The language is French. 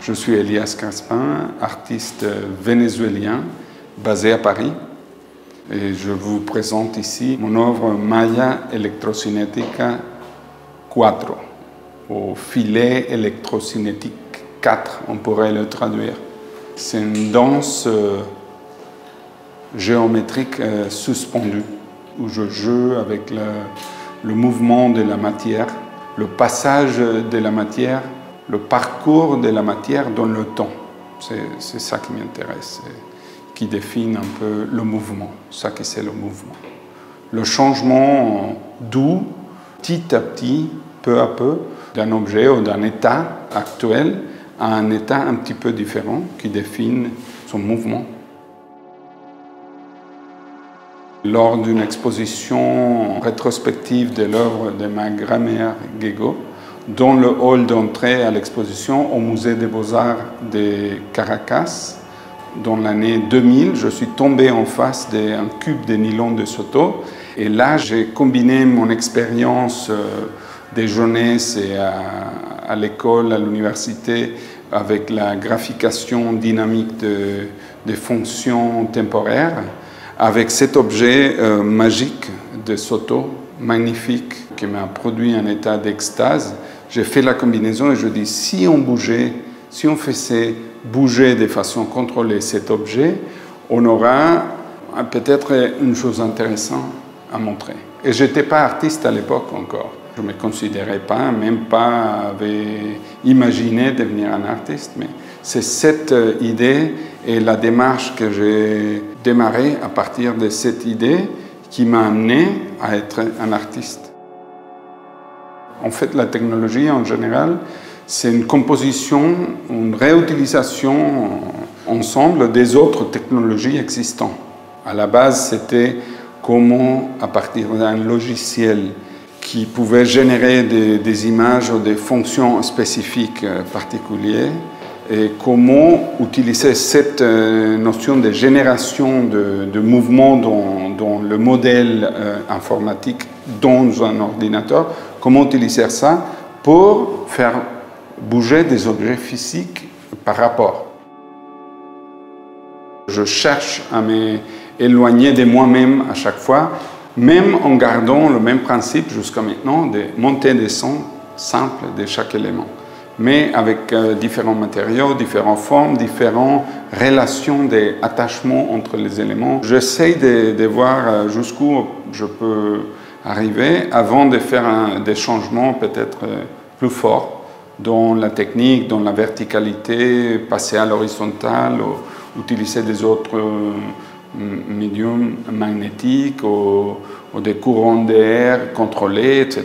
Je suis Elias Crespin, artiste vénézuélien basé à Paris. Et je vous présente ici mon œuvre Malla Electrocinética 4, au filet électrocinétique 4, on pourrait le traduire. C'est une danse géométrique suspendue, où je joue avec le mouvement de la matière, le passage de la matière, le parcours de la matière dans le temps. C'est ça qui m'intéresse, qui définit un peu le mouvement, ça que c'est le mouvement. Le changement doux, petit à petit, peu à peu, d'un objet ou d'un état actuel à un état un petit peu différent qui définit son mouvement. Lors d'une exposition rétrospective de l'œuvre de ma grand-mère Guégo, dans le hall d'entrée à l'exposition au Musée des Beaux-Arts de Caracas, dans l'année 2000, je suis tombé en face d'un cube de nylon de Soto. Et là, j'ai combiné mon expérience de jeunesse et à l'école, à l'université, avec la graphication dynamique de fonctions temporaires, avec cet objet magique de Soto, magnifique, qui m'a produit un état d'extase. J'ai fait la combinaison et je dis, si on bougeait, si on faisait bouger de façon contrôlée cet objet, on aura peut-être une chose intéressante à montrer. Et je n'étais pas artiste à l'époque encore. Je ne me considérais pas, même pas avait imaginé devenir un artiste. Mais c'est cette idée et la démarche que j'ai démarrée à partir de cette idée qui m'a amené à être un artiste. En fait, la technologie en général, c'est une composition, une réutilisation ensemble des autres technologies existantes. À la base, c'était comment, à partir d'un logiciel qui pouvait générer des images ou des fonctions spécifiques particulières, et comment utiliser cette notion de génération de mouvements dans le modèle informatique dans un ordinateur, comment utiliser ça pour faire bouger des objets physiques par rapport. Je cherche à m'éloigner de moi-même à chaque fois, même en gardant le même principe jusqu'à maintenant de monter des sons simples de chaque élément, mais avec différents matériaux, différentes formes, différentes relations d'attachement entre les éléments. J'essaie de voir jusqu'où je peux arriver avant de faire des changements peut-être plus forts dans la technique, dans la verticalité, passer à l'horizontale, utiliser des autres médiums magnétiques ou des courants d'air contrôlés, etc.